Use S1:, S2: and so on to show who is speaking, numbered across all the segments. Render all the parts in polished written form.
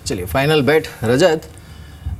S1: चलिए फाइनल बेट रजत,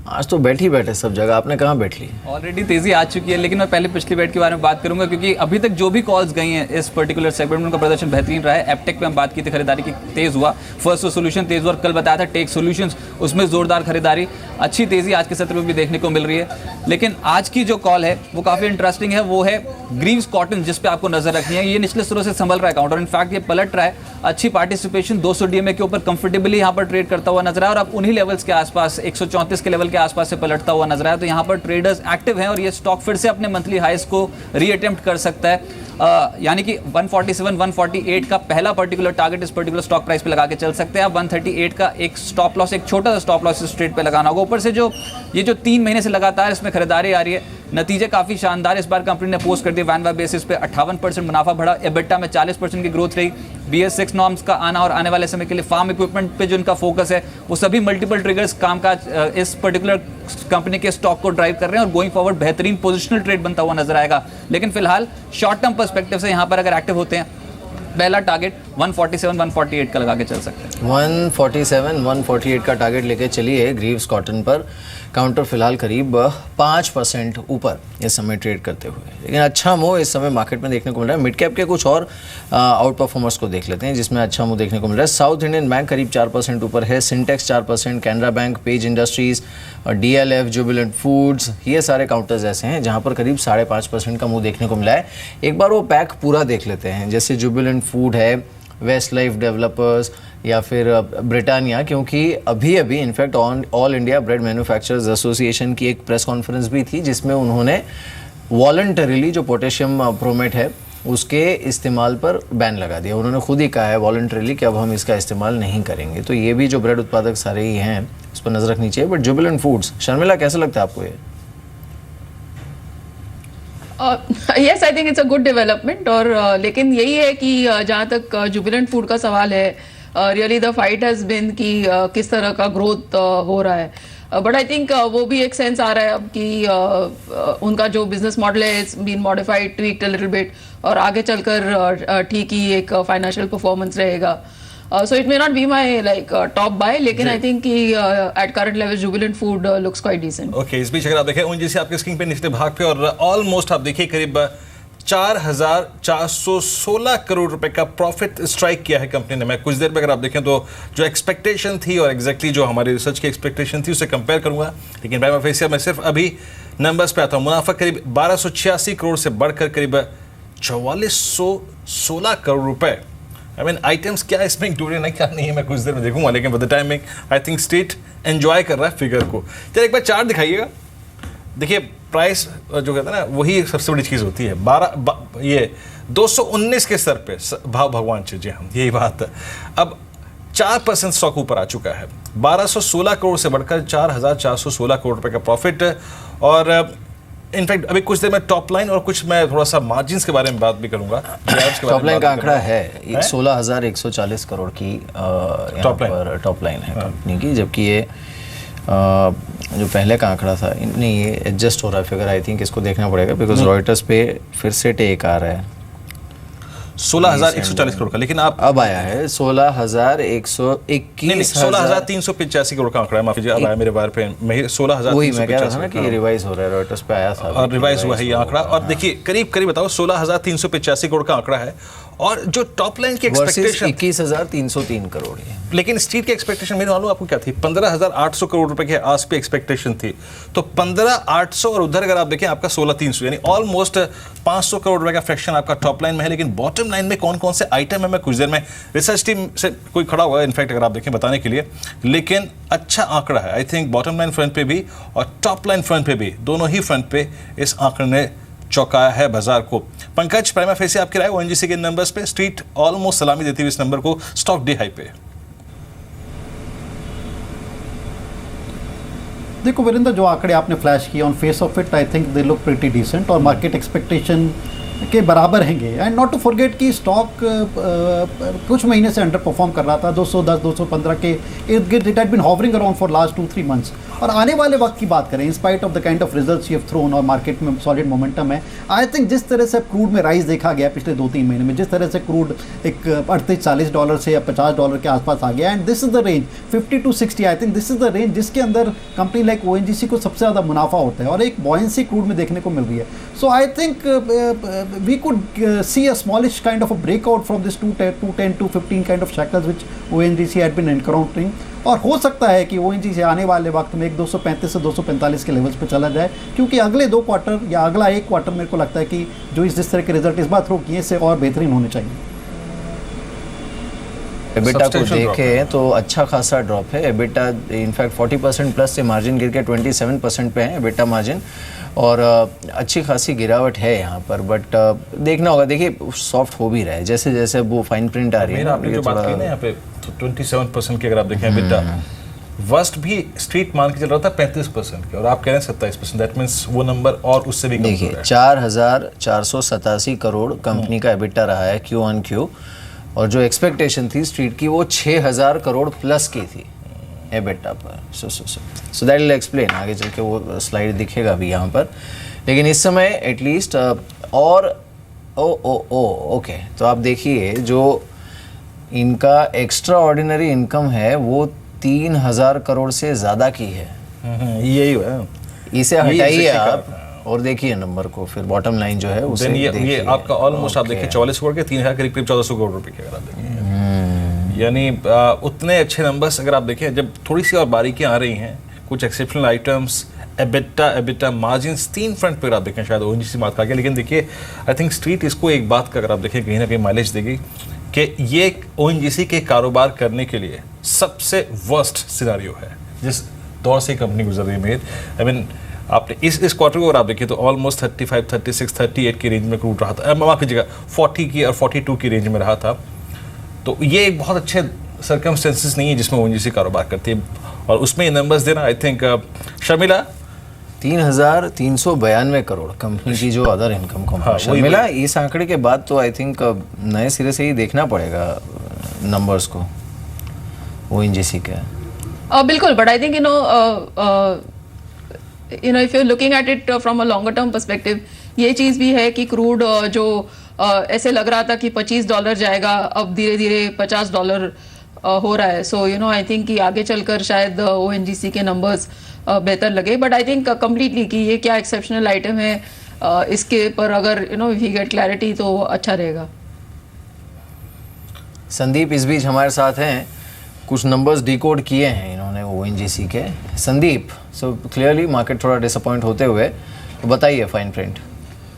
S1: आज तो बैठ ही बैठे सब जगह, आपने कहाँ बैठ ली?
S2: ऑलरेडी तेजी आ चुकी है, लेकिन मैं पहले पिछली बेट के बारे में बात करूंगा क्योंकि अभी तक जो भी कॉल्स गई हैं इस पर्टिकुलर सेगमेंट में उनका प्रदर्शन बेहतरीन रहा है। एप्टेक पे हम बात की थी खरीदारी की, तेज हुआ। फर्स्ट सोल्यूशन तेज हुआ और कल बताया था टेक सॉल्यूशंस, उसमें जोरदार खरीदारी, अच्छी तेजी आज के सत्र में भी देखने को मिल रही है। लेकिन आज की जो कॉल है वो काफ़ी इंटरेस्टिंग है, वो है ग्रीव्स कॉटन, जिस पे आपको नजर रखनी है। ये निचले स्तरों से संभल रहा है काउंटर, इनफैक्ट ये पलट रहा है, अच्छी पार्टिसिपेशन 200 डीएमए के ऊपर कंफर्टेबली यहाँ पर ट्रेड करता हुआ नजर आया और अब उन्हीं लेवल्स के आसपास 134 के लेवल के आसपास से पलटता हुआ नजर आया। तो यहाँ पर ट्रेडर्स एक्टिव हैं और ये स्टॉक फिर से अपने मंथली हाईस को रीअटेम्प्ट कर सकता है। यानी कि 147 148 का पहला पर्टिकुलर टारगेट इस पर्टिकुलर स्टॉक प्राइस पे लगा के चल सकते हैं। अब 138 का एक स्टॉप लॉस, एक छोटा सा स्टॉप लॉस इस ट्रेड पे लगाना होगा। ऊपर से जो 3 महीने से लगातार इसमें खरीदारी आ रही है, नतीजे काफी शानदार इस बार कंपनी ने पोस्ट कर दिए। वैन वाई बेसिस पे 58% मुनाफा बढ़ा, एबिटा में 40% की ग्रोथ रही। BS6 नॉर्म्स का आना और आने वाले समय के लिए फार्म इक्विपमेंट पे जो इनका फोकस है, वो सभी मल्टीपल ट्रिगर्स कामकाज इस पर्टिकुलर कंपनी के स्टॉक को ड्राइव कर रहे हैं और गोइंग फॉरवर्ड बेहतरीन पोजिशनल ट्रेड बनता हुआ नजर आएगा। लेकिन फिलहाल शॉर्ट टर्म पर्सपेक्टिव से यहाँ पर अगर एक्टिव होते हैं, पहला टारगेट 147 148 का लगा के चल सकते हैं।
S1: 147 148 का टारगेट लेके चलिए ग्रीव्स कॉटन पर। काउंटर फिलहाल करीब 5% ऊपर इस समय ट्रेड करते हुए, लेकिन अच्छा मूव इस समय मार्केट में देखने को मिल रहा है। मिड कैप के कुछ और आउट परफॉर्मर्स को देख लेते हैं जिसमें अच्छा मूव देखने को मिल रहा है। साउथ इंडियन बैंक करीब 4% ऊपर है, Sintex 4%, Canara bank, Page industries, DLF, Jubilant foods, ये सारे काउंटर्स ऐसे हैं जहाँ पर करीब 5.5% का मूव देखने को मिला है। एक बार वो पैक पूरा देख लेते हैं, जैसे जुबिलेंट फूड है, वेस्ट लाइफ डेवलपर्स या फिर ब्रिटानिया, क्योंकि अभी in fact all India bread manufacturers association की एक प्रेस कॉन्फ्रेंस भी थी जिसमें उन्होंने वॉलंटरीली जो पोटेशियम प्रोमेट है उसके इस्तेमाल पर बैन लगा दिया। उन्होंने खुद ही कहा है वॉलंटरीली कि अब हम इसका इस्तेमाल नहीं करेंगे। तो ये भी जो ब्रेड उत्पादक सारे ही हैं उस पर नज़र रखनी चाहिए। बट जुबिलेंट फूड्स, शर्मिला कैसा लगता है आपको ये?
S3: Yes, I think it's a good development. और लेकिन यही है कि जहाँ तक जुबिलेंट फूड का सवाल है, really the fight has been कि किस तरह का ग्रोथ हो रहा है। बट आई थिंक वो भी एक सेंस आ रहा है अब कि उनका जो बिजनेस मॉडल है it's been modified, tweaked a little bit, और आगे चलकर ठीक ही एक फाइनेंशियल परफॉर्मेंस रहेगा। So it may not be my top buy, लेकिन I think कि at current level Jubilant Food looks quite decent.
S4: Okay, इस बीच अगर आप देखें ONGC आपके स्क्रीन पे निचले भाग पे और ऑलमोस्ट आप देखिए करीब 4,416 करोड़ रुपए का प्रॉफिट स्ट्राइक किया है कंपनी ने। मैं कुछ देर में अगर आप देखें तो जो एक्सपेक्टेशन थी और एग्जैक्टली जो हमारी रिसर्च की एक्सपेक्टेशन थी उससे कंपेयर करूंगा, लेकिन प्राइमा फेसिया मैं सिर्फ अभी नंबर्स पे आता हूँ। मुनाफा करीब 1286 करोड़ से बढ़कर करीब 4416 करोड़ रुपए। आई मीन आइटम्स क्या इसमें इंक्लूडेड है क्या नहीं है मैं कुछ देर में देखूंगा, लेकिन for the timing I think street enjoy कर रहा है फिगर को। चलिए एक बार चार्ट दिखाइएगा। देखिए प्राइस जो कहते हैं ना वही सबसे बड़ी चीज़ होती है। 219 के स्तर पे भाव भगवान चीजें हम, यही बात है। अब 4% स्टॉक ऊपर आ चुका है, 1216 करोड़ से बढ़कर 4,416 करोड़ रुपए का प्रॉफिट। और इनफैक्ट अभी कुछ देर में टॉप लाइन और कुछ मैं थोड़ा सा मार्जिन्स के बारे में बात भी करूंगा।
S1: टॉप लाइन का आंकड़ा है 16,140 करोड़ की टॉप लाइन है कंपनी की, जबकि ये जो पहले का आंकड़ा था नहीं, ये एडजस्ट हो रहा है फिगर। आई थिंक इसको देखना पड़ेगा बिकॉज रॉयटर्स पे फिर से टेक आ रहा है
S4: 16,140 करोड़ का, लेकिन आप
S1: अब आया है 16,121,
S4: 16,385 करोड़ का आंकड़ा है, माफ कीजिए अब आया मेरे बार पे 16,000।
S1: वही मैं कह रहा था ना कि ये रिवाइज हो रहा है, रॉयटर्स पे आया था
S4: और रिवाइज हुआ है ये आंकड़ा। और देखिए करीब करीब बताओ 16,385 करोड़ का आंकड़ा है और जो टॉप लाइन की एक्सपेक्टेशन
S1: 21,303 करोड़ है।
S4: लेकिन स्ट्रीट की एक्सपेक्टेशन मेरे मालूम आपको क्या थी? 15,800 करोड़ रुपए के आस पे एक्सपेक्टेशन थी। तो 15,800 और उधर अगर आप देखें आपका 16,300, यानी ऑलमोस्ट 500 करोड़ रुपए का फ्रैक्शन आपका टॉप लाइन में है। लेकिन बॉटम लाइन में कौन कौन से आइटम है मैं कुछ देर में रिसर्च टीम से कोई खड़ा हुआ है इनफैक्ट अगर आप देखें बताने के लिए, लेकिन अच्छा आंकड़ा है। I think bottom line front पे भी और टॉप लाइन फ्रंट पे भी, दोनों ही फ्रंट पे इस आंकड़े ने चौंकाया है बाजार को। पंकज, प्राइमा फेसिया आपकी राय ONGC के नंबर्स पे? स्ट्रीट ऑलमोस्ट सलामी देती हुई इस नंबर को, स्टॉक डे हाई पे।
S5: देखो वीरेंद्र, जो आंकड़े आपने फ्लैश किए on face of it I think they look pretty decent और मार्केट एक्सपेक्टेशन के बराबर हैंगे। एंड नॉट टू फॉरगेट कि स्टॉक कुछ महीने से अंडर परफॉर्म कर रहा था 210 215 के इर्द गिर्द। It had been hovering around for last 2-3 months. और आने वाले वक्त की बात करें, in spite of the kind of results you have thrown और मार्केट में सॉलिड मोमेंटम है, आई थिंक जिस तरह से क्रूड में राइज देखा गया पिछले 2-3 महीने में, जिस तरह से क्रूड एक $38-40 से या $50 के आसपास आ गया, and this is the range 50 to 60, I think this is the range जिसके अंदर कंपनी लाइक ONGC को सबसे ज़्यादा मुनाफा होता है और एक बॉयंसी क्रूड में देखने को मिल रही है। So I think we could see a smallish kind of a breakout from this 210-215 kind of shackles which ONGC had been encountering। और हो सकता है कि ONGC आने वाले वक्त में एक 235 से 245 के लेवल्स पे चला जाए, क्योंकि अगले 2 क्वार्टर या अगला 1 क्वार्टर मेरे को लगता है कि जो जिस तरह के रिजल्ट इस बार थ्रो किए इससे और बेहतरीन होने चाहिए।
S1: एबिटा को देखें तो अच्छा खासा ड्रॉप है। एबिटा इनफैक्ट 40% प्लस से मार्जिन गिर के 27% पे है एबिटा मार्जिन, और अच्छी खासी गिरावट है यहाँ पर। बट देखना होगा, देखिए सॉफ्ट हो भी रहा है जैसे जैसे वो फाइन प्रिंट आ रही है।
S4: आपने जो बात की ना यहाँ पे 27% की, अगर आप देखें एबिटा, वर्स्ट भी स्ट्रीट मान के चल रहा था 35% के, और आप कह रहे हैं 27%। दैट मींस वो नंबर और उससे भी कम हो रहा है।
S1: देखिए 4,487 करोड़ कंपनी का एबिटा रहा है Q-on-Q, और जो एक्सपेक्टेशन थी स्ट्रीट की वो 6,000 करोड़ प्लस की थी एबिटा पर। सो दैट विल एक्सप्लेन, आगे चल के वो स्लाइड दिखेगा भी यहाँ पर। लेकिन इस समय एटलीस्ट और ओके, तो आप देखिए जो इनका एक्स्ट्रा ऑर्डिनरी इनकम है वो 3,000 करोड़ से ज़्यादा की है।
S4: यही है,
S1: इसे हटाइए आप और देखिए नंबर को, फिर बॉटम लाइन जो है उसे
S4: ये आपका ऑलमोस्ट आप देखिए 44 करोड़ के 3,000 करीब 1400 करोड़ रुपए के, अगर आप देखें यानी उतने अच्छे नंबर्स अगर आप देखें। जब थोड़ी सी और बारीकियां आ रही हैं, कुछ exceptional items, EBITDA margins, 3 front पर आप देखें, शायद ONGC बात का, लेकिन देखिए आई थिंक स्ट्रीट इसको एक बात का अगर आप देखें कहीं ना कहीं माइलेज देगी कि ये ONGC के कारोबार करने के लिए सबसे वर्स्ट सिनारियो है जिस दौर से कंपनी गुजर रही है। आई मीन आपने इस क्वार्टर को अगर आप देखिए तो ऑलमोस्ट 35, 36, 38 की रेंज में क्रूड रहा था, माफ कीजिएगा 40 की और 42 की रेंज में रहा था। तो ये एक बहुत अच्छे सर्कमस्टेंसेस नहीं है जिसमें ONGC कारोबार करती है, और उसमें नंबर्स देना I think Sharmila
S1: 3,392 crore company की जो अदर इनकम को शर्मिला, इस आंकड़े के बाद तो आई थिंक नए सिरे से ही देखना पड़ेगा नंबर्स को ONGC के।
S3: बिल्कुल, but I think you know if you're looking at it from a longer term perspective, ये चीज़ भी है कि क्रूड जो ऐसे लग रहा था कि $25 जाएगा, अब धीरे धीरे $50 हो रहा है। So you know I think कि आगे चलकर शायद ONGC के नंबर्स बेहतर लगे। बट आई थिंक कम्प्लीटली कि ये क्या एक्सेप्शनल आइटम है, इसके पर अगर you know we get clarity तो अच्छा रहेगा।
S1: संदीप इस बीच हमारे साथ हैं, कुछ नंबर्स डिकोड किए हैं इन्होंने ONGC के। संदीप, सो क्लियरली मार्केट थोड़ा डिसअपॉइंट होते हुए, तो बताइए फाइन प्रिंट।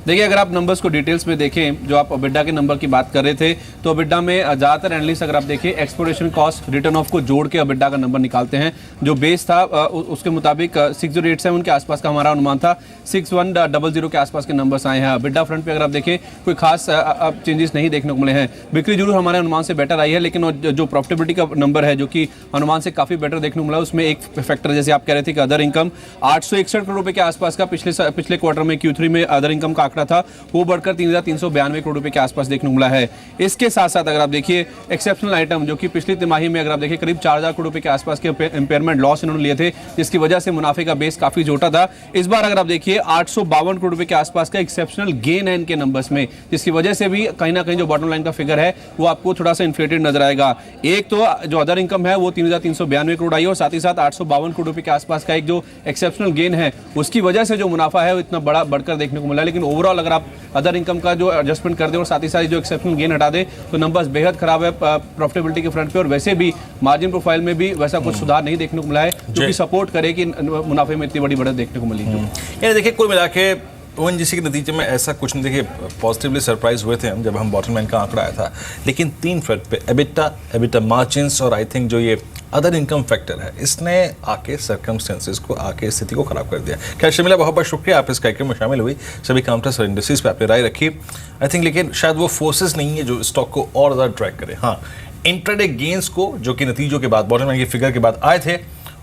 S2: देखिए अगर आप नंबर्स को डिटेल्स में देखें, जो आप अबिडा के नंबर की बात कर रहे थे, तो अबिडा में ज़्यादातर एनालिस्ट अगर आप देखिए एक्सप्लोरेशन कॉस्ट, रिटर्न ऑफ को जोड़ के अबिडा का नंबर निकालते हैं। जो बेस था उसके मुताबिक 6087 के आसपास का हमारा अनुमान था, 6100 के आसपास के नंबर्स आए हैं। अबिडा फ्रंट पे अगर आप देखें कोई खास अब चेंजेस नहीं देखने को मिले हैं। बिक्री जरूर हमारे अनुमान से बेटर आई है, लेकिन जो प्रॉफिटेबिलिटी का नंबर है जो कि अनुमान से काफ़ी बेटर देखने को मिला, उसमें एक फैक्टर जैसे आप कह रहे थे कि अदर इनकम 861 करोड़ रुपये के आसपास का पिछले क्वार्टर में Q3 में अदर इनकम का आंकड़ा था, वो बढ़कर 3,392 करोड़ रुपए के आसपास देखने को मिला है। इसके साथ साथ अगर आप देखिए एक्सेप्शनल आइटम जो कि पिछली तिमाही में अगर आप देखिए करीब 4,000 करोड़ रुपए के आसपास के इम्पेयरमेंट लॉस इन्होंने लिए थे, जिसकी वजह से मुनाफे का बेस काफी छोटा था। इस बार अगर आप देखिए 852 करोड़ रुपए के आसपास का एक्सेप्शनल गेन है इनके नंबर्स में, जिसकी वजह से भी कहीं ना कहीं जो बॉटम लाइन का फिगर है वो आपको थोड़ा सा इन्फ्लेटेड नजर आएगा। एक तो जो अदर इनकम है वो 3,392 करोड़ आई और साथ ही साथ 852 करोड़ रुपए के आसपास का एक जो एक्सेप्शनल गेन है उसकी वजह से जो मुनाफा है वो इतना बड़ा बढ़कर देखने को मिला। लेकिन ओवरऑल अगर आप अदर इनकम का जो एडजस्टमेंट कर दे और साथ ही साथ जो एक्सेप्शनल गेन हटा दे तो नंबर्स बेहद खराब है प्रॉफिटेबिलिटी के फ्रंट पे, और वैसे भी मार्जिन प्रोफाइल में भी वैसा कुछ सुधार नहीं देखने को मिला है जो कि सपोर्ट करे कि मुनाफे में इतनी बड़ी बढ़त देखने को मिली।
S4: यानी देखिए कुल मिला के ONGC के नतीजे में ऐसा कुछ नहीं, देखिए पॉजिटिवली सरप्राइज हुए थे हम जब हम बॉटम लाइन का आंकड़ा आया था, लेकिन 3 फ्रंट पे एबिटा मार्जिन्स और आई थिंक जो ये अदर इनकम फैक्टर है इसने आके सर्कमस्टेंसेस को आके स्थिति को खराब कर दिया। खैर शर्मिला, बहुत बहुत शुक्रिया आप इस कार्यक्रम में शामिल हुई, सभी काउंटर्स और इंडस्ट्रीज पे आपने राय रखी। आई थिंक लेकिन शायद वो फोर्सेस नहीं है जो स्टॉक को और ज़्यादा ट्रैक करे। हाँ, इंट्राडे गेंस को जो कि नतीजों के बाद बॉटम लाइन के फिगर के बाद आए थे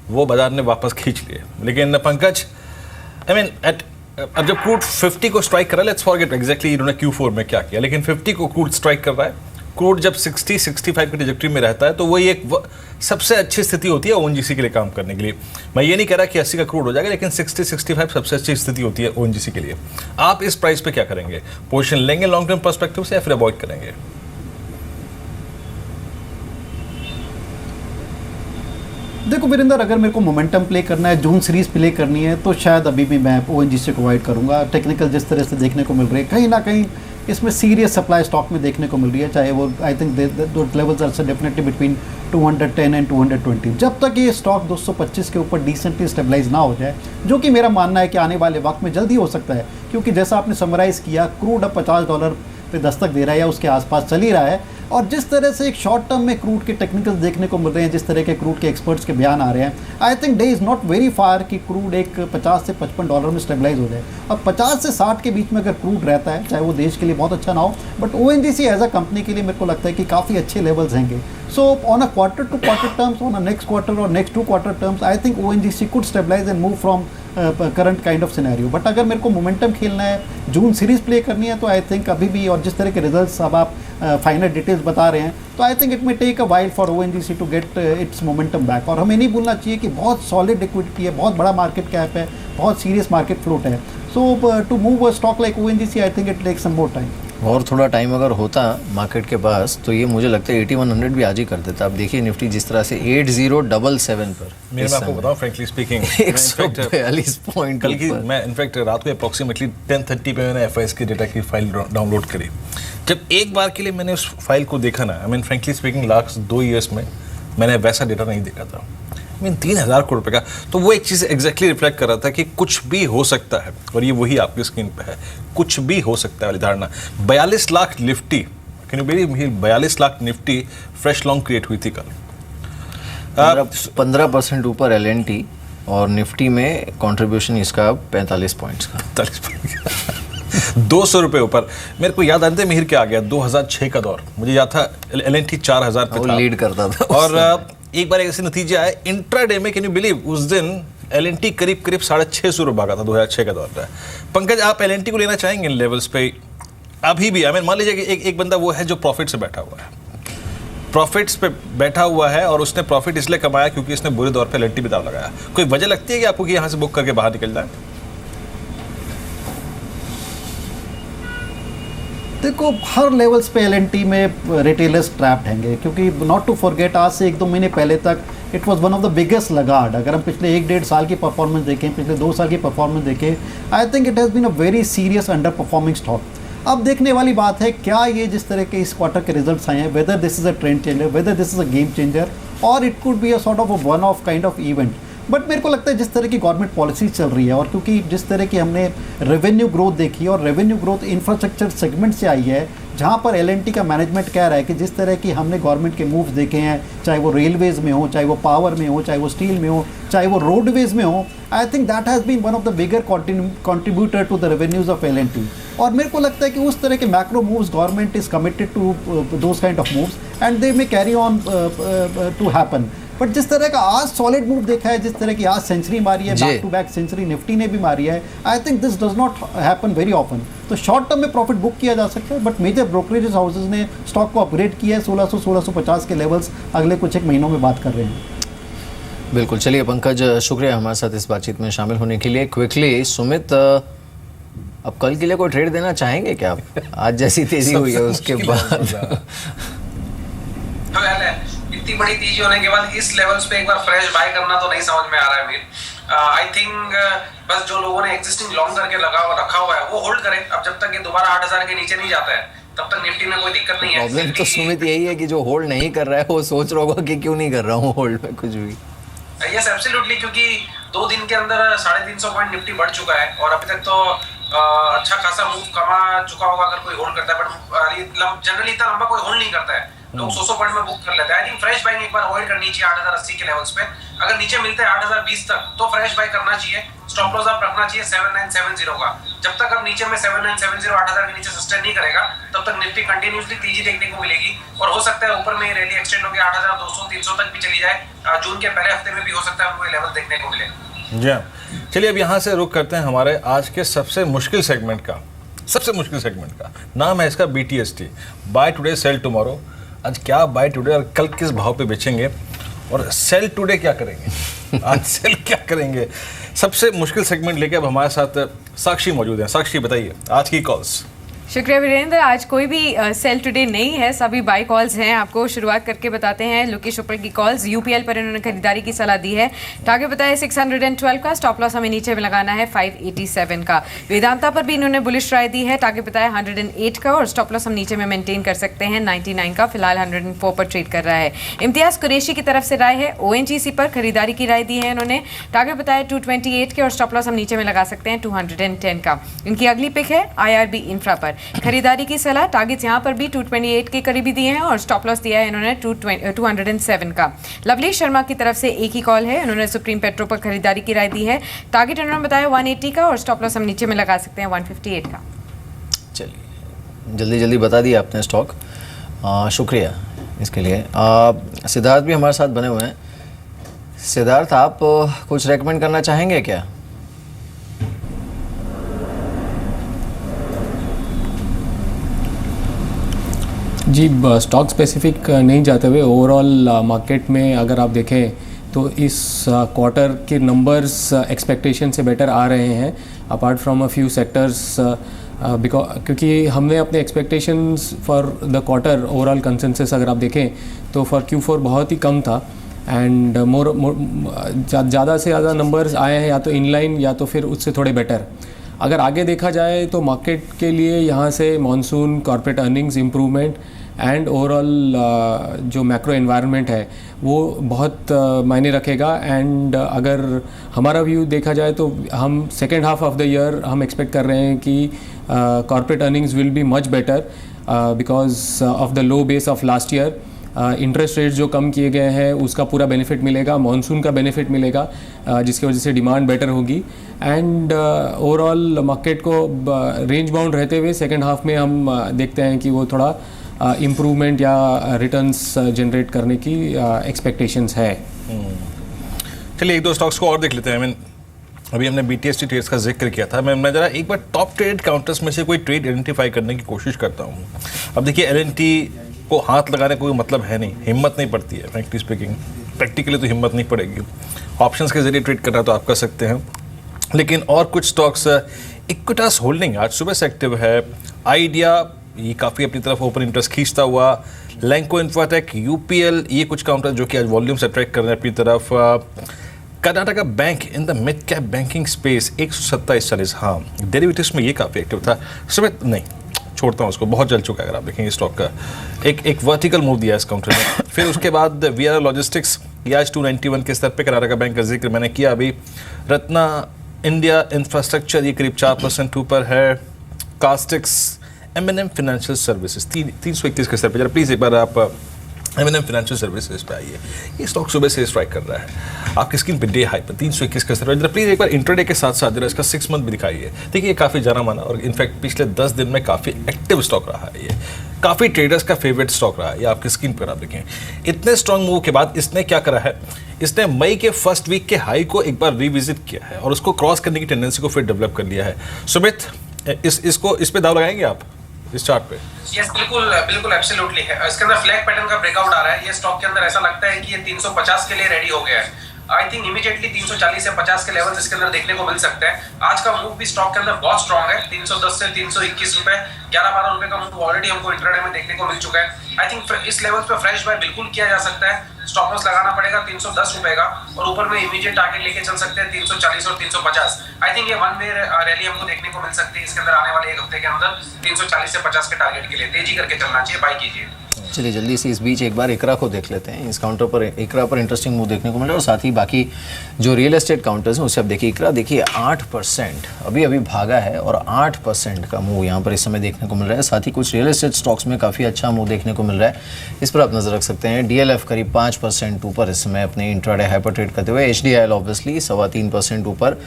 S4: वो बाजार ने वापस खींच लिए। लेकिन पंकज, आई मीन एट अब जब क्रूड 50 को स्ट्राइक कर रहा है, लेट्स फॉरगेट एग्जैक्टली इन्होंने Q4 में क्या किया, लेकिन 50 को क्रूड स्ट्राइक कर रहा है, क्रूड जब 60-65 की ट्रेजेक्टरी में रहता है तो वही एक सबसे अच्छी स्थिति होती है ONGC के लिए काम करने के लिए। मैं ये नहीं कह रहा कि 80 का क्रूड हो जाएगा, लेकिन 60-65 सबसे अच्छी स्थिति होती है ONGC के लिए। आप इस प्राइस पे क्या करेंगे? पोजीशन लेंगे लॉन्ग टर्म पर्सपेक्टिव से या फिर अवॉइड करेंगे?
S5: देखो वीरेंद्र, अगर मेरे को मोमेंटम प्ले करना है, जून सीरीज प्ले करनी है, तो शायद अभी भी मैं ONGC को अवॉइड करूंगा। टेक्निकल जिस तरह से देखने को मिल रही है, कहीं ना कहीं इसमें सीरियस सप्लाई स्टॉक में देखने को मिल रही है, चाहे वो आई थिंक दो levels are definitely between 210 and 220। जब तक ये स्टॉक 225 के ऊपर डिसेंटली स्टेबलाइज ना हो जाए, जो कि मेरा मानना है कि आने वाले वक्त में जल्दी हो सकता है, क्योंकि जैसा आपने समराइज़ किया, क्रूड अब $50 पे दस्तक दे रहा है या उसके आसपास चल ही रहा है, और जिस तरह से एक शॉर्ट टर्म में क्रूड के टेक्निकल्स देखने को मिल रहे हैं, जिस तरह के क्रूड के एक्सपर्ट्स के बयान आ रहे हैं, I think day is not very far कि क्रूड एक 50 से $55 में स्टेबलाइज हो जाए। और 50 से 60 के बीच में अगर क्रूड रहता है, चाहे वो देश के लिए बहुत अच्छा ना हो, but ONGC as a company के लिए मेरे को लगता है कि काफ़ी अच्छे लेवल्स हैंगे। So on a quarter to quarter terms, on a next quarter और next 2 quarter terms, I think ONGC could stabilise and move from current kind of scenario. But अगर मेरे को मोमेंटम खेलना है, जून सीरीज प्ले करनी है, तो आई थिंक अभी भी, और जिस तरह के रिजल्ट्स अब आप फाइनल डिटेल्स बता रहे हैं, तो I think it may take a while for ONGC to get its momentum back. और हमें नहीं भूलना चाहिए कि बहुत सॉलिड लिक्विडिटी है, बहुत बड़ा मार्केट कैप है, बहुत सीरियस मार्केट फ्लोट है। So to move a stock like ONGC, I think it takes some more time.
S1: और थोड़ा टाइम अगर होता मार्केट के पास तो ये मुझे लगता है 8100 भी आज ही कर देता। अब देखिए निफ्टी जिस तरह से 8077 पर,
S4: मैं आपको बताऊं फ्रेंकली स्पीकिंग,
S1: 142 पॉइंट
S4: कल की मैं इनफैक्ट रात को अप्रॉक्सीमेटली 10:30 पे मैंने FIS की डेटा की फाइल डाउनलोड करी। जब एक बार के लिए मैंने उस फाइल को देखा ना, I mean frankly speaking last 2 years में मैंने वैसा डेटा नहीं देखा था। आई मीन 3000 करोड़ रुपए का, तो वो एक चीज़ एग्जैक्टली रिफ्लेक्ट कर रहा था कि कुछ भी हो सकता है, और ये वही आपकी स्क्रीन पे है, कुछ भी हो सकता है वाली धारणा। 42 lakh Nifty, can you believe, 42 lakh Nifty fresh long create हुई थी कल।
S1: 15% ऊपर LNT, और निफ्टी में कंट्रीब्यूशन इसका 45 पॉइंट्स का,
S4: 45 पॉइंट 200 रुपये ऊपर। मेरे को याद आते मिहिर क्या आ गया, 2006 का दौर, मुझे याद था LNT 4000 पे था,
S1: लीड करता था
S4: और एक बार ऐसे नतीजे आए इंट्राडे में, कैन यू बिलीव, उस दिन LNT करीब 650 रुपये भागा था 2006 का दौर था। पंकज, आप LNT को लेना चाहेंगे इन लेवल्स पे अभी भी? आई मीन मान लीजिए कि एक बंदा वो है जो प्रॉफिट से बैठा हुआ है, प्रॉफिट्स पे बैठा हुआ है, और उसने प्रॉफिट इसलिए कमाया क्योंकि इसने बुरे दौर पे LNT पे दाव लगाया। कोई वजह लगती है कि आपको कि यहाँ से बुक करके बाहर निकल जाए?
S5: देखो, हर लेवल्स पे LNT में रिटेलर्स ट्रैप्ड हैंगे, क्योंकि नॉट टू फॉरगेट, आज से 1-2 महीने पहले तक it was one of the biggest Lagarde. अगर हम पिछले 1-1.5 साल की परफॉर्मेंस देखें, पिछले 2 साल की परफॉर्मेंस देखें, I think it has been a very serious underperforming stock. अब देखने वाली बात है, क्या ये जिस तरह के इस क्वार्टर के रिजल्ट्स आए हैं, whether this is a trend changer, whether this is a game changer, और it could be a sort of a one of kind of event. But मेरे को लगता है जिस तरह की गवर्नमेंट पॉलिसीज चल रही है, और क्योंकि जिस तरह की हमने रेवेन्यू ग्रोथ देखी, और रेवेन्यू ग्रोथ इंफ्रास्ट्रक्चर सेगमेंट से आई है, जहाँ पर LNT का मैनेजमेंट कह रहा है कि जिस तरह की हमने गवर्नमेंट के मूव्स देखे हैं, चाहे वो रेलवेज़ में हो, चाहे वो पावर में हो, चाहे वो स्टील में हो, चाहे वो रोडवेज़ में हो, I think that has been one of the bigger contributor to the revenues of LNT। और मेरे को लगता है कि उस तरह के macro moves government is committed to those kind of moves, and they may carry on to happen. But जिस तरह का आज सॉलिड मूव देखा है, जिस तरह की आज सेंचुरी मारी है, back to back century Nifty ने भी मारी है, I think this does not happen very often. तो शॉर्ट टर्म में प्रॉफिट बुक किया जा सकता है, बट मेजर ब्रोकरेज हाउसेज ने स्टॉक को अपग्रेड किया है। 1600-1650 के लेवल्स अगले कुछ एक महीनों में बात कर रहे हैं।
S1: बिल्कुल। चलिए पंकज, शुक्रिया हमारे साथ इस बातचीत में शामिल होने के लिए। क्विकली सुमित, अब कल के लिए कोई ट्रेड देना चाहेंगे क्या आप? आज जैसी तेजी हुई है उसके बाद
S6: इतनी बड़ी तेजी होने के बाद इस लेवल्स पे एक बार फ्रेश बाय करना तो नहीं समझ में आ रहा है मीर। आई थिंक बस जो लोगों ने एग्जिस्टिंग लॉन्ग करके रखा हुआ है वो होल्ड करें। अब जब तक ये दोबारा 8000 के नीचे नहीं जाता है तब तक निफ्टी में कोई दिक्कत नहीं है।
S1: प्रॉब्लम तो सुमित यही है कि जो होल्ड नहीं कर रहा है वो सोच रहा होगा कि क्यों नहीं कर रहा हूँ होल्ड में कुछ भी।
S6: यस एब्सोल्युटली, क्योंकि 2 दिन के अंदर 350 पॉइंट निफ्टी बढ़ चुका है और अभी तक तो अच्छा खासा मूव कमा चुका होगा अगर कोई होल्ड करता है। बट जनरली इतना लंबा कोई होल्ड नहीं करता है, लोग 100 पॉइंट में बुक कर लेते हैं। आई थिंक फ्रेश बाइंग एक बार अवॉइड करनी चाहिए 8080 के लेवल्स पे। अगर नीचे मिलते हैं 8020 तक तो फ्रेश बाय करना चाहिए। स्टॉप लॉस आप रखना चाहिए 7970 का। जब तक अब नीचे में 7970 8000 के नीचे सस्टेन नहीं करेगा तब तक निफ्टी कंटिन्यूसली तेजी देखने को मिलेगी और हो सकता है ऊपर में रैली एक्सटेंड होकर 8200 300 तक भी चली जाए। जून के पहले हफ्ते में भी हो सकता है हमको ये लेवल देखने को मिले।
S4: जी हाँ, चलिए अब यहाँ से रुक करते हैं हमारे आज के सबसे मुश्किल सेगमेंट का। नाम है इसका BTST, buy today sell tomorrow. आज क्या बाय टुडे और कल किस भाव पे बेचेंगे और सेल टुडे क्या करेंगे, आज सेल क्या करेंगे, सबसे मुश्किल सेगमेंट लेके अब हमारे साथ साक्षी मौजूद हैं। साक्षी बताइए आज की कॉल्स।
S7: शुक्रिया वीरेंद्र। आज कोई भी सेल टुडे नहीं है, सभी बाई कॉल्स हैं। आपको शुरुआत करके बताते हैं लोकेश ऊपर की कॉल्स। UPL पर इन्होंने खरीदारी की सलाह दी है। टारगेट बताया 612 का, स्टॉप लॉस हमें नीचे में लगाना है 587 का। वेदांता पर भी इन्होंने बुलिश राय दी है। टारगेट बताया 108 का और स्टॉप लॉस हम नीचे में मेंटेन कर सकते हैं 99 का। फिलहाल 104 पर ट्रेड कर रहा है। इम्तियाज कुरैशी की तरफ से राय है। ONGC पर खरीदारी की राय दी है इन्होंने। टारगेट बताया 228 के और स्टॉप लॉस हम नीचे में लगा सकते हैं 210 का। इनकी अगली पिक है IRB इंफ्रा पर खरीदारी की सलाह। टारगेट्स यहाँ पर भी 228 के करीबी दिए हैं और स्टॉप लॉस दिया है इन्होंने 207 का। लवलेश शर्मा की तरफ से एक ही कॉल है। उन्होंने सुप्रीम पेट्रो पर खरीदारी की राय दी है। टारगेट उन्होंने बताया 180 का और स्टॉप लॉस हम नीचे में लगा सकते हैं 158 का।
S1: चलिए जल्दी जल्दी बता दिया आपने स्टॉक, शुक्रिया इसके लिए। सिद्धार्थ भी हमारे साथ बने हुए हैं। सिद्धार्थ, आप कुछ रेकमेंड करना चाहेंगे क्या?
S8: जी, स्टॉक स्पेसिफिक नहीं जाते हुए ओवरऑल मार्केट में अगर आप देखें तो इस क्वार्टर के नंबर्स एक्सपेक्टेशन से बेटर आ रहे हैं apart from a few sectors, क्योंकि हमने अपने expectations for the quarter overall consensus अगर आप देखें तो फॉर Q4 बहुत ही कम था एंड ज़्यादा से ज़्यादा नंबर्स आए हैं या तो इनलाइन या तो फिर उससे थोड़े बेटर। अगर आगे देखा जाए तो मार्केट के लिए यहाँ से monsoon, corporate earnings improvement and overall जो मैक्रो एनवायरनमेंट है वो बहुत मायने रखेगा। एंड अगर हमारा व्यू देखा जाए तो हम second half of the year हम एक्सपेक्ट कर रहे हैं कि corporate earnings will be much better because of the low base of last year. Interest rate जो कम किए गए हैं उसका पूरा बेनिफिट मिलेगा, मॉनसून का बेनिफिट मिलेगा जिसकी वजह से डिमांड बेटर होगी एंड ओवरऑल मार्केट को रेंज बाउंड रहते हुए सेकेंड हाफ में हम देखते हैं कि वो थोड़ा इम्प्रूवमेंट या रिटर्न्स जनरेट करने की एक्सपेक्टेशंस है।
S4: चलिए एक दो स्टॉक्स को और देख लेते हैं। अभी हमने BTST ट्रेड्स का जिक्र किया था। मैं ज़रा एक बार टॉप ट्रेड काउंटर्स में से कोई ट्रेड आइडेंटिफाई करने की कोशिश करता हूँ। अब देखिए L&T को हाथ लगाने का कोई मतलब है नहीं, हिम्मत नहीं पड़ती है फ्रैंकली स्पीकिंग। प्रैक्टिकली तो हिम्मत नहीं पड़ेगी। ऑप्शंस के जरिए ट्रेड करना तो आप कर सकते हैं, लेकिन और कुछ स्टॉक्स, इक्विटास होल्डिंग आज सुबह से एक्टिव है। आइडिया ये काफ़ी अपनी तरफ ओपन इंटरेस्ट खींचता हुआ। लैंको इन्फोटेक, UPL ये कुछ काउंटर जो कि आज वॉल्यूम्स अट्रैक्ट कर रहे हैं अपनी तरफ। Karnataka bank in the mid cap banking space 127.40, हाँ डेरिवेटिव्स में ये काफ़ी एक्टिव था सुबह। नहीं छोड़ता हूँ उसको, बहुत जल चुका है। अगर आप देखेंगे स्टॉक का एक वर्टिकल मूव दिया इस काउंटर में। फिर उसके बाद VRL लॉजिस्टिक्स ये आज 291 के स्तर पे, कर्नाटका बैंक का जिक्र मैंने किया अभी। रत्ना इंडिया इंफ्रास्ट्रक्चर ये करीब 4% ऊपर है। कास्टिक्स, M&M फाइनेंशियल सर्विसेज 321 के स्तर पे। जरा प्लीज़ एक बार आप M&M फाइनेंशियल सर्विसेज पे आइए। ये स्टॉक सुबह से स्ट्राइक कर रहा है आपकी स्क्रीन पे डे हाई पर 321 के स्तर पर। जरा प्लीज़ एक बार इंट्राडे के साथ साथ जरा इसका 6 मंथ भी दिखाइए। देखिए ये काफ़ी जाना माना और इनफैक्ट पिछले 10 दिन में काफ़ी एक्टिव स्टॉक रहा है। ये काफ़ी ट्रेडर्स का फेवरेट स्टॉक रहा है। ये आपकी स्क्रीन पर आप देखें। इतने स्ट्रॉन्ग मूव के बाद इसने क्या करा है, इसने मई के फर्स्ट वीक के हाई को एक बार रिविजिट किया है और उसको क्रॉस करने की टेंडेंसी को फिर डेवलप कर लिया है। सुमित, इस पे दाव लगाएंगे आप इस चार्ट पे?
S6: यस, बिल्कुल एब्सोल्युटली है। इसके अंदर फ्लैग पैटर्न का ब्रेकआउट आ रहा है। ये स्टॉक के अंदर ऐसा लगता है कि ये 350 के लिए रेडी हो गया है। आई थिंक इमीडिएटली 340 से 50 के लेवल्स इसके अंदर देखने को मिल सकते हैं। आज का मूव भी स्टॉक के अंदर बहुत स्ट्रांग है। 310 से 321 रुपए, 11-12 रुपए का मूव ऑलरेडी हमको इंट्राडे में देखने को मिल चुका है। आई थिंक इस लेवल्स पे फ्रेश बाय बिल्कुल किया जा सकता है। स्टॉप लॉस लगाना पड़ेगा 310 रुपए का और ऊपर में इमीडिएट टारगेट लेके चल सकते हैं 340 और 350। आई थिंक ये वन वे रैली हमको देखने को मिल सकती है इसके अंदर आने वाले एक हफ्ते के अंदर। 340 से 50 के टारगेट के लिए तेजी करके चलना चाहिए, बाय कीजिए।
S1: चलिए जल्दी से इस बीच एक बार इकरा को देख लेते हैं। इस काउंटर पर इकरा पर इंटरेस्टिंग मूव देखने को मिल रहा है और साथ ही बाकी जो रियल एस्टेट काउंटर्स हैं उससे अब देखिए इकरा देखिए 8% अभी भागा है और 8% का मूव यहाँ पर इस समय देखने को मिल रहा है। साथ ही कुछ रियल एस्टेट स्टॉक्स में काफ़ी अच्छा मूव देखने को मिल रहा है, इस पर आप नज़र रख सकते हैं। DLF करीब 5% ऊपर इस समय अपने इंट्राडे हाइपर ट्रेड करते हुए। HDIL ऑब्वियसली 3.25% ऊपर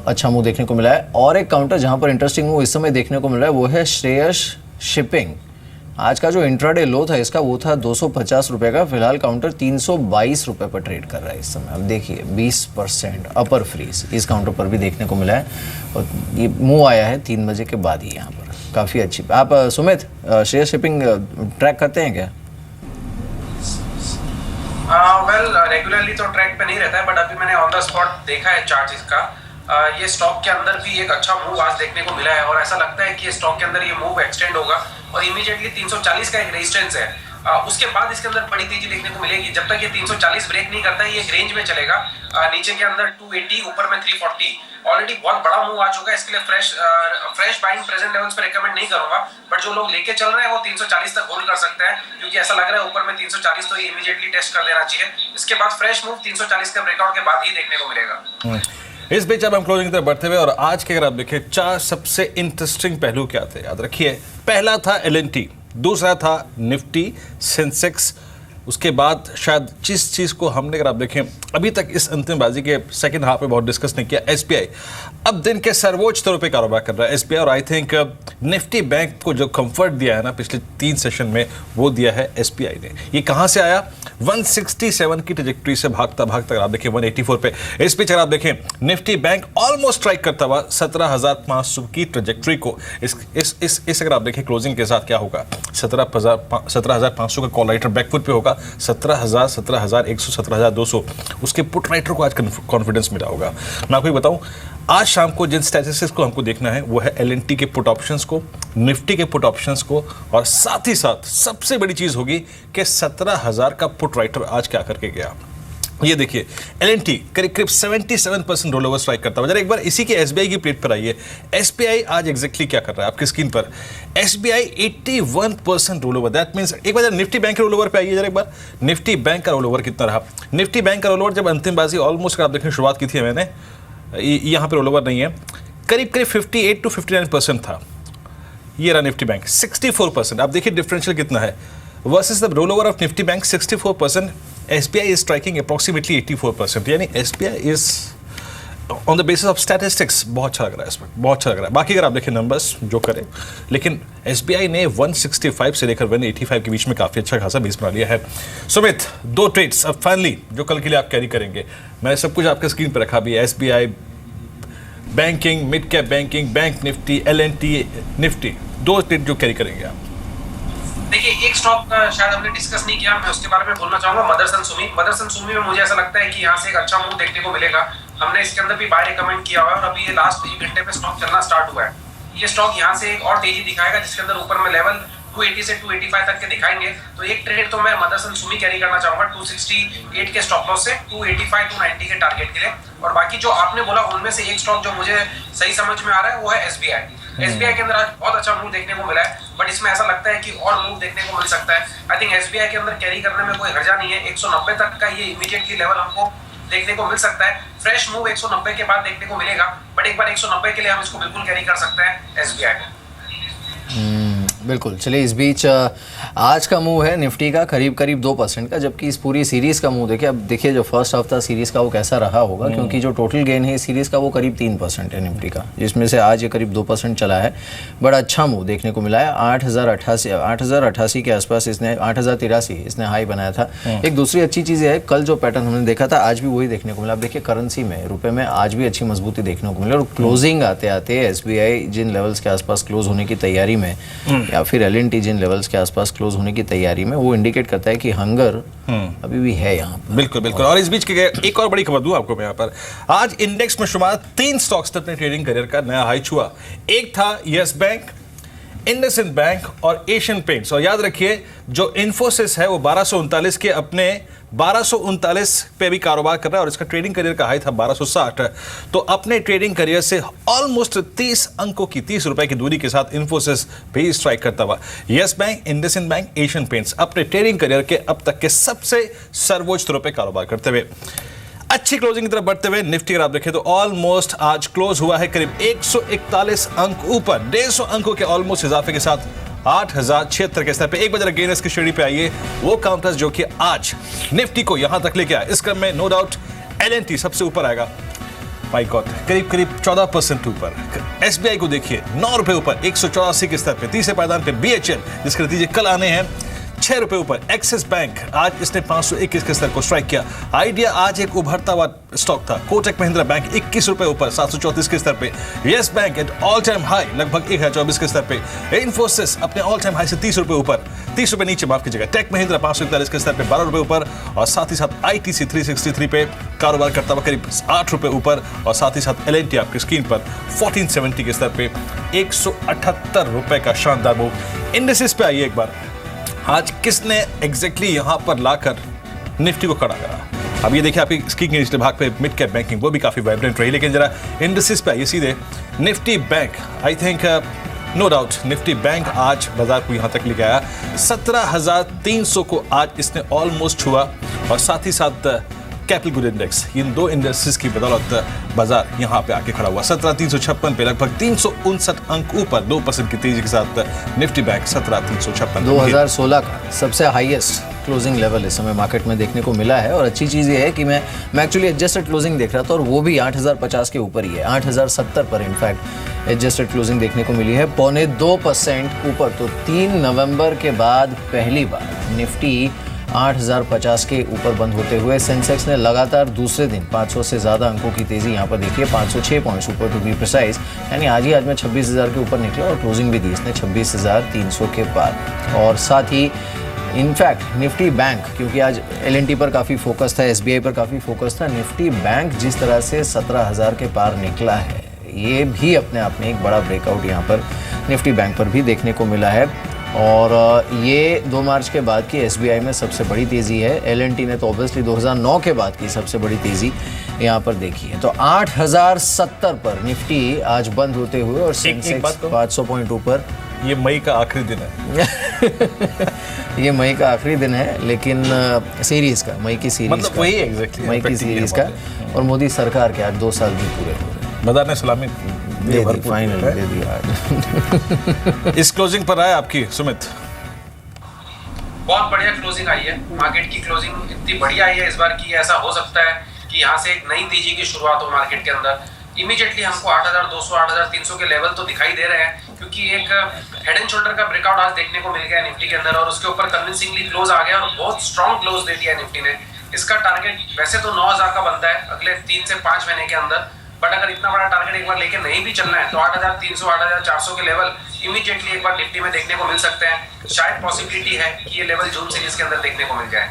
S1: अच्छा मूव देखने को मिला है। और एक काउंटर जहाँ पर इंटरेस्टिंग मूव इस समय देखने को मिल रहा है वो है श्रेयस शिपिंग। आज का जो इंट्राडे लो था इसका वो था 250 रुपये का, फिलहाल काउंटर 322 रुपये पर ट्रेड कर रहा है इस समय। अब देखिए 20% अपर फ्रीज इस काउंटर पर भी देखने को मिला है, और ये मूव आया है 3 बजे के बाद ही यहाँ पर, काफ़ी अच्छी। आप सुमित शेयर शिपिंग ट्रैक करते हैं क्या?
S6: वेल रेगुलरली तो ट्रैक पे नहीं रहता है, बट अभी मैंने ऑन द स्पॉट देखा है चार्ट इसका। ये स्टॉक के अंदर भी एक अच्छा मूव आज देखने को मिला है, और ऐसा लगता है कि स्टॉक के अंदर ये मूव एक्सटेंड होगा और इमीडिएटली 340 का एक रेजिस्टेंस है, उसके बाद इसके अंदर बड़ी तेजी देखने को मिलेगी। जब तक ये 340 ब्रेक नहीं करता है ये एक रेंज में चलेगा, नीचे के अंदर 280, ऊपर में 340। ऑलरेडी बहुत बड़ा मूव आ चुका है, इसके लिए फ्रेश बाइंग प्रेजेंट लेवल्स पे रेकमेंड नहीं करूंगा, बट जो लोग लेके चल रहे हैं वो 340 तक होल्ड कर सकते हैं, क्योंकि ऐसा लग रहा है ऊपर में 340 तो ये इमीडिएटली टेस्ट कर देना चाहिए। इसके बाद फ्रेश मूव 340 के ब्रेकआउट के बाद ही देखने को मिलेगा।
S4: इस बीच अब हम क्लोजिंग की तरफ बढ़ते हुए, और आज के अगर आप देखें 4 सबसे इंटरेस्टिंग पहलू क्या थे याद रखिए। पहला था LNT, दूसरा था निफ्टी, सेंसेक्स, उसके बाद शायद जिस चीज़ को हमने अगर आप देखें अभी तक इस अंतिम बाजी के सेकंड हाफ में बहुत डिस्कस नहीं किया, SBI अब दिन के सर्वोच्च स्तरों पे कारोबार कर रहा है SBI, और आई थिंक निफ्टी बैंक को जो कंफर्ट दिया है ना पिछले 3 सेशन में वो दिया है SBI ने। ये कहाँ से आया? 167 की ट्रैजेक्टरी से भागता भागता अगर आप देखें 184 पे। इस बीच अगर आप देखें निफ्टी बैंक ऑलमोस्ट स्ट्राइक करता हुआ 17,500 की ट्रैजेक्टरी को। इस अगर आप देखें क्लोजिंग के साथ क्या होगा, 17,500 का कॉल राइटर बैकफुट पे होगा, 17,000, 17,100, 17,200 उसके पुट राइटर को आज कॉन्फिडेंस मिला होगा। मैं आपको बताऊं आज शाम को जिन स्टैटिस्टिक्स को हमको देखना है वो है LNT के पुट ऑप्शंस को, निफ्टी के पुट ऑप्शंस को, और साथ ही साथ सबसे बड़ी चीज होगी कि 17,000 का पुट राइटर आज क्या करके गया। ये देखिए LNT करीब करीब 77% रोल ओवर स्ट्राइक करता है। जरा एक बार इसी के SBI की प्लेट पर आइए। SBI आज एग्जैक्टली क्या कर रहा है आपकी स्क्रीन पर? SBI 81% roll over, that means एक बार निफ्टी बैंक के रोल ओवर पे आइए जरा एक बार। निफ्टी बैंक का रोल ओवर कितना रहा? निफ्टी बैंक का रोल ओवर जब अंतिम बाजी ऑलमोस्ट आप देखें शुरुआत की थी मैंने, यहाँ पे रोल ओवर नहीं है, करीब करीब 58 to 59% था। ये रहा निफ्टी बैंक 64%। आप देखिए डिफरेंशियल कितना है versus the roll over of Nifty bank 64%। SBI is striking approximately 84%, यानी SBI is on the basis of statistics बहुत अच्छा लग रहा है इसमें, बहुत अच्छा लग रहा है। बाकी अगर आप देखें नंबर्स जो करें, लेकिन SBI ने 165 से लेकर 185 के बीच में काफ़ी अच्छा खासा बेस बना लिया है। सुमित 2 ट्रेड्स अब फाइनली जो कल के लिए आप कैरी करेंगे, मैं सब कुछ आपके स्क्रीन पर रखा भी है। SBI banking, mid cap banking, bank Nifty, LNT Nifty, 2 trade जो कैरी करेंगे आप।
S6: देखिए एक स्टॉक का शायद हमने डिस्कस नहीं किया, मैं उसके बारे में बोलना चाहूंगा, मदरसन सुमी। मदरसन सुमी में मुझे ऐसा लगता है कि यहाँ से एक अच्छा मूव देखने को मिलेगा। हमने इसके अंदर भी बाय रिकमेंड किया हुआ है, और अभी ये लास्ट 1 घंटे पे स्टॉक चलना स्टार्ट हुआ है। ये स्टॉक यहाँ से एक और तेजी दिखाएगा, जिसके अंदर ऊपर में लेवल 280 से 285 तक के दिखाएंगे। तो एक ट्रेड तो मैं मदरसन सुमी कैरी करना चाहूंगा 268 के स्टॉप लॉस से 285 290 के टारगेट के लिए। और बाकी जो आपने बोला उनमें से एक स्टॉक जो मुझे सही समझ में आ रहा है वो है SBI। SBI के अंदर आज बहुत अच्छा मूव देखने को मिला है, बट इसमें ऐसा लगता है कि और मूव देखने को मिल सकता है। आई थिंक SBI के अंदर कैरी करने में कोई हर्जा नहीं है। 190 तक का ये इमीडिएटली लेवल हमको देखने को मिल सकता है। फ्रेश मूव 190 के बाद देखने को मिलेगा, बट एक बार 190 के लिए हम इसको बिल्कुल कैरी कर सकते हैं SBI को।
S1: बिल्कुल। चलिए इस बीच आज का मूव है निफ्टी का करीब करीब 2% का, जबकि इस पूरी सीरीज़ का मूव देखिए। अब देखिए जो फर्स्ट हाफ था सीरीज़ का वो कैसा रहा होगा, क्योंकि जो टोटल गेन है इस सीरीज़ का वो करीब 3% है निफ्टी का, जिसमें से आज ये करीब 2% चला है। बड़ा अच्छा मूव देखने को मिला है। 8,088 के आसपास इसने 8,083 इसने हाई बनाया था। एक दूसरी अच्छी चीज़ है, कल जो पैटर्न हमने देखा था आज भी वही देखने को मिला। अब देखिए करेंसी में रुपये में आज भी अच्छी मजबूती देखने को मिली, और क्लोजिंग आते आते SBI जिन लेवल्स के आसपास क्लोज होने की तैयारी में, या फिर LNT जिन लेवल्स के आसपास क्लोज होने की तैयारी में, वो इंडिकेट करता है कि हंगर अभी भी है यहाँ पर।
S4: बिल्कुल बिल्कुल। और इस बीच के एक और बड़ी खबर दूं आपको मैं यहाँ पर, आज इंडेक्स में शुमार 3 स्टॉक्स ने अपने ट्रेडिंग करियर का नया हाई छुआ। एक था यस बैंक, इंडसइंड बैंक और एशियन पेंट्स। और याद रखिए जो इन्फोसिस है वो 1239 के अपने 1239 पे भी कारोबार कर रहा है, और इसका ट्रेडिंग करियर का हाई था 1260। तो अपने ट्रेडिंग करियर से ऑलमोस्ट 30 अंकों की 30 रुपए की दूरी के साथ इन्फोसिस भी स्ट्राइक करता हुआ। Yes bank, IndusInd bank, Asian paints अपने ट्रेडिंग करियर के अब तक के सबसे सर्वोच्च स्तरों पर कारोबार करते हुए। अच्छी क्लोजिंग की तरफ बढ़ते हुए निफ्टी अगर आप देखें तो ऑलमोस्ट आज क्लोज हुआ है करीब 141 अंक ऊपर, 150 अंकों के ऑलमोस्ट इजाफे के साथ 8,076 के स्तर पे। एक बार गेनर्स की श्रेणी पे आइए, वो काउंटर्स जो कि आज निफ्टी को यहां तक लेके आए। इस क्रम में नो डाउट LNT सबसे ऊपर आएगा। माय गॉड, करीब करीब 14% ऊपर। एसबीआई को देखिए 9 रुपए ऊपर 184 के स्तर पे। तीसरे पायदान पे बीएचएल, जिसके नतीजे कल आने हैं, 6 रुपए ऊपर। एक्सिस बैंक आज इसने 521 के स्तर को स्ट्राइक किया। आइडिया आज एक उभरता हुआ स्टॉक था। कोटक महिंद्रा बैंक 21 रुपए ऊपर 734 के स्तर पे। Yes bank at all time high लगभग 1024 के स्तर पे। इन्फोसिस अपने ऑल टाइम हाई से 30 रुपए ऊपर, 30 रुपए नीचे, माफ कीजिएगा। टेक महिंद्रा 541 के स्तर पे 12 रुपए ऊपर, और साथ ही साथ आईटीसी 363 पे कारोबार करता हुआ करीब 8 रुपए ऊपर, और साथ ही साथ एलएनटी आपकी स्क्रीन पर 1470 के स्तर पे 178 रुपए का शानदार मूव। इंडेक्सेस पे आइए एक बार, आज किसने एग्जैक्टली यहां पर लाकर निफ्टी को खड़ा करा। अब ये देखिए आपकी स्क्रीन के निचले भाग पे मिड कैप बैंकिंग वो भी काफी वाइब्रेंट रही, लेकिन जरा इंडेक्सेस पे आइए सीधे। Nifty bank, I think no doubt Nifty bank आज बाजार को यहां तक लेके आया। 17,300 को आज इसने ऑलमोस्ट छुआ, और साथ ही साथ कैपिटल गुड इंडेक्स, इन दो इंडेक्सेस की बदौलत बाजार यहां पे आके खड़ा हुआ। 17,356 पे लगभग 359 अंक ऊपर, 2% की तेजी के साथ निफ्टी बैंक 17,356।
S1: 2016 का सबसे हाईएस्ट क्लोजिंग लेवल इस समय मार्केट में देखने को मिला है। और अच्छी चीज़ ये है कि मैं एक्चुअली एडजस्टेड क्लोजिंग देख रहा था, और वो भी 8,050 के ऊपर ही है, 8,070 पर इनफैक्ट एडजस्टेड क्लोजिंग देखने को मिली है, 0.2% ऊपर। तो 3 नवंबर के बाद पहली बार निफ्टी 8,050 के ऊपर बंद होते हुए सेंसेक्स ने लगातार दूसरे दिन 500 से ज़्यादा अंकों की तेज़ी यहाँ पर देखिए, 506 पॉइंट्स ऊपर टू बी प्रिसाइज, यानी आज में 26,000 के ऊपर निकला, और क्लोजिंग भी दी इसने 26,300 के बाद। और साथ ही इनफैक्ट निफ्टी बैंक, क्योंकि आज एलएनटी पर काफ़ी फोकस था, एसबीआई पर काफ़ी फोकस था, निफ्टी बैंक जिस तरह से 17,000 के पार निकला है, ये भी अपने आप में एक बड़ा ब्रेकआउट यहाँ पर निफ्टी बैंक पर भी देखने को मिला है। और ये 2 मार्च के बाद की एसबीआई में सबसे बड़ी तेज़ी है। एलएनटी ने तो ऑब्वियसली 2009 के बाद की सबसे बड़ी तेज़ी यहाँ पर देखी है। तो 8,070 पर निफ्टी आज बंद होते हुए, और सेंसेक्स 500 पॉइंट ऊपर।
S4: ये मई का आखिरी दिन है।
S1: ये मई का आखिरी दिन है, लेकिन सीरीज का, मई की सीरीज
S4: मतलब
S1: का,
S4: वही एग्जैक्टली
S1: मई की सीरीज का, और मोदी सरकार के आज 2 साल भी पूरे हो रहे।
S4: बाजार ने सलामी
S1: दे दी, फाइनली दे दी आज।
S4: इस क्लोजिंग पर आए आपकी सुमित।
S6: बहुत बढ़िया क्लोजिंग आई है। मार्केट की क्लोजिंग इतनी बढ़िया आई है इस बार की, ऐसा हो सकता है कि यहाँ से एक नई तेजी की शुरुआत हो मार्केट के अंदर। इमीडिएटली हमको 8,200 8,300 के लेवल तो दिखाई दे रहे हैं, क्योंकि एक हेड एंड शोल्डर का ब्रेकआउट आज देखने को मिल गया निफ्टी के अंदर, और उसके ऊपर कन्विंसिंगली क्लोज आ गया, और बहुत स्ट्रॉन्ग क्लोज दे दिया निफ्टी ने। इसका टारगेट वैसे तो 9,000 का बनता है अगले 3 से 5 महीने के अंदर, बट अगर इतना बड़ा टारगेट एक बार लेके नहीं भी चलना है तो 8,300 8,400 के लेवल इमीडिएटली एक बार निफ्टी में देखने को मिल सकते हैं। शायद पॉसिबिलिटी है कि ये लेवल जून सीरीज के अंदर देखने को मिल जाए।